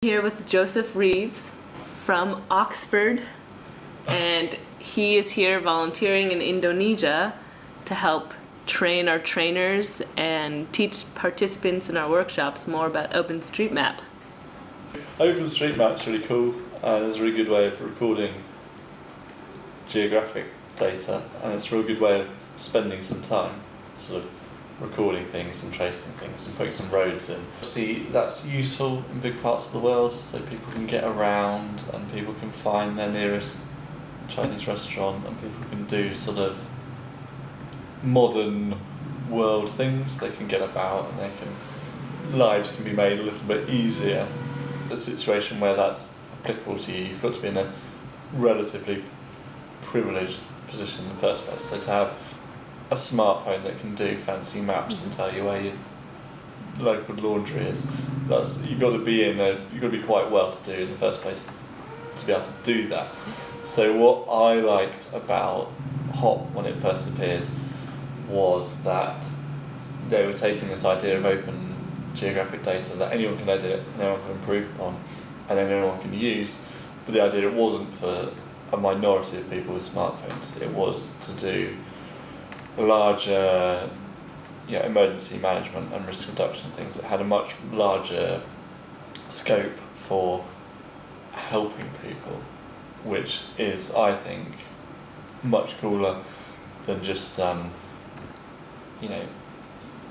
Here with Joseph Reeves from Oxford, and he is here volunteering in Indonesia to help train our trainers and teach participants in our workshops more about OpenStreetMap. OpenStreetMap's really cool, and it's a really good way of recording geographic data, and it's a real good way of spending some time sort of recording things and tracing things and putting some roads in. See, that's useful in big parts of the world, so people can get around and people can find their nearest Chinese restaurant and people can do sort of modern world things. They can get about and lives can be made a little bit easier. A situation where that's applicable to you, you've got to be in a relatively privileged position in the first place. So to have a smartphone that can do fancy maps and tell you where your local laundry is, you've got to be quite well to do in the first place to be able to do that. So what I liked about HOP when it first appeared was that they were taking this idea of open geographic data that anyone can edit, and anyone can improve upon, and then anyone can use, but the idea it wasn't for a minority of people with smartphones. It was to do larger emergency management and risk reduction things that had a much larger scope for helping people, which is, I think, much cooler than just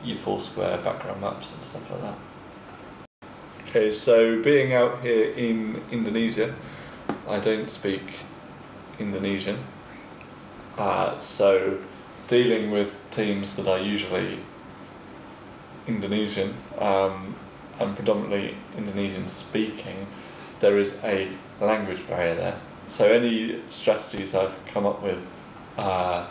your Foursquare background maps and stuff like that. Okay, so being out here in Indonesia, I don't speak Indonesian, so dealing with teams that are usually Indonesian and predominantly Indonesian speaking, there is a language barrier there. So any strategies I've come up with to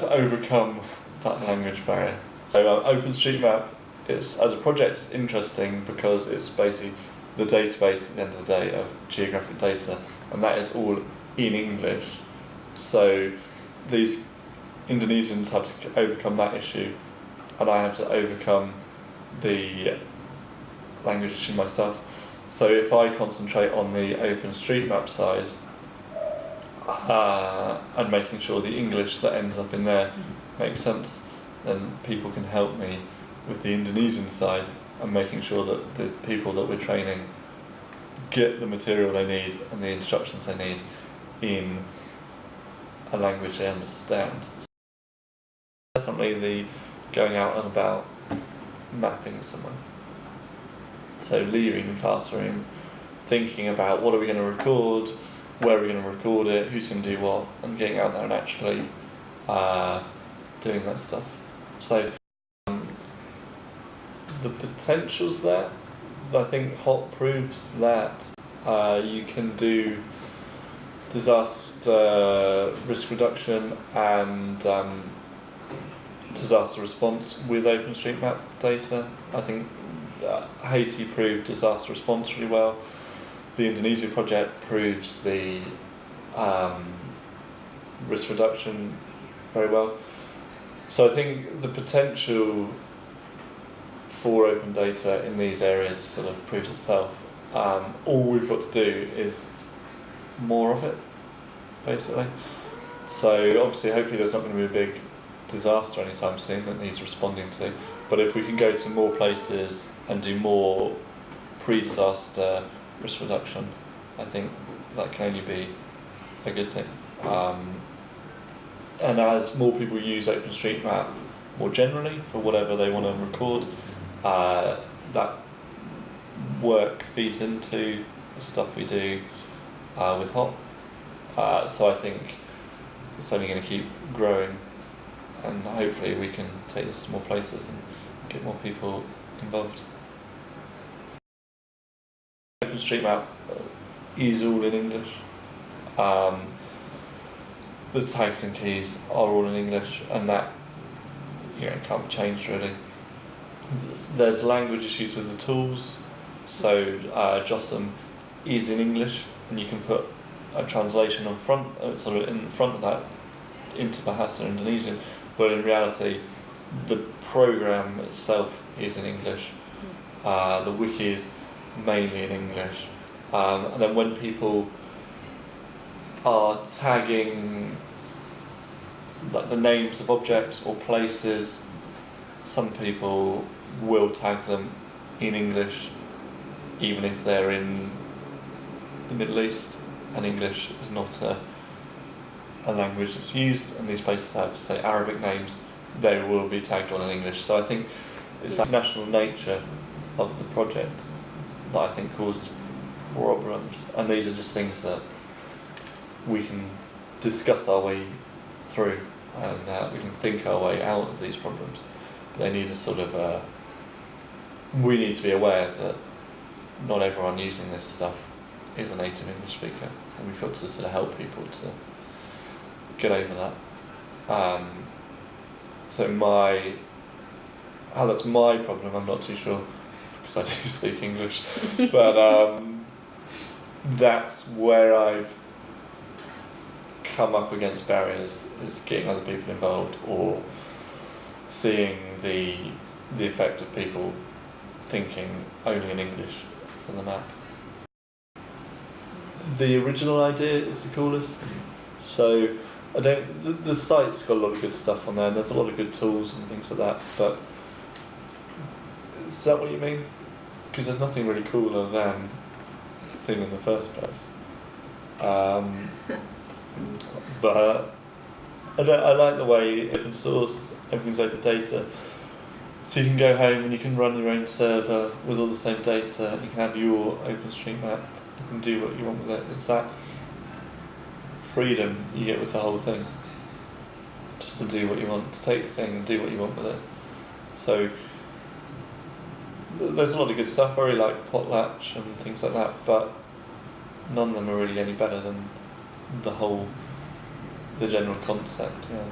overcome that language barrier. So OpenStreetMap, as a project, is interesting because it's basically the database at the end of the day of geographic data, and that is all in English. So these Indonesians have to overcome that issue, and I have to overcome the language issue myself. So if I concentrate on the OpenStreetMap side and making sure the English that ends up in there makes sense, then people can help me with the Indonesian side and making sure that the people that we're training get the material they need and the instructions they need in a language they understand. Definitely the going out and about mapping somewhere. So leaving the classroom, thinking about what are we going to record, where are we going to record it, who's going to do what, and getting out there and actually doing that stuff. So the potential's there. I think HOT proves that you can do disaster risk reduction and disaster response with OpenStreetMap data. I think Haiti proved disaster response really well. The Indonesia project proves the risk reduction very well. So I think the potential for open data in these areas sort of proves itself. All we've got to do is more of it, basically. So obviously, hopefully there's not going to be a big disaster anytime soon that needs responding to, but if we can go to more places and do more pre-disaster risk reduction, I think that can only be a good thing. And as more people use OpenStreetMap more generally for whatever they want to record, that work feeds into the stuff we do with HOT. So I think it's only going to keep growing, and hopefully we can take this to more places and get more people involved. OpenStreetMap is all in English. The tags and keys are all in English, and that can't be changed really. There's language issues with the tools, so JOSM is in English, and you can put a translation in front of that into Bahasa Indonesian, but in reality the program itself is in English. The wiki is mainly in English. And then when people are tagging like the names of objects or places, some people will tag them in English even if they're in the Middle East, and English is not a language that's used, and these places have, say, Arabic names, they will be tagged on in English. So I think it's that national nature of the project that I think causes problems, and these are just things that we can discuss our way through, and we can think our way out of these problems. But they need a sort of we need to be aware that not everyone using this stuff is a native English speaker, and we've got to sort of help people to get over that. So that's my problem, I'm not too sure, because I do speak English, but that's where I've come up against barriers, is getting other people involved, or seeing the effect of people thinking only in English for the map. The original idea is the coolest. So the site's got a lot of good stuff on there, and there's a lot of good tools and things like that, but is that what you mean? Because there's nothing really cooler than the thing in the first place. But I like the way open source, everything's open data. So you can go home and you can run your own server with all the same data, you can have your OpenStreetMap, you can do what you want with it. It's that freedom you get with the whole thing. Just to do what you want, to take the thing and do what you want with it. So there's a lot of good stuff. I really like Potlatch and things like that, but none of them are really any better than the general concept. Yeah.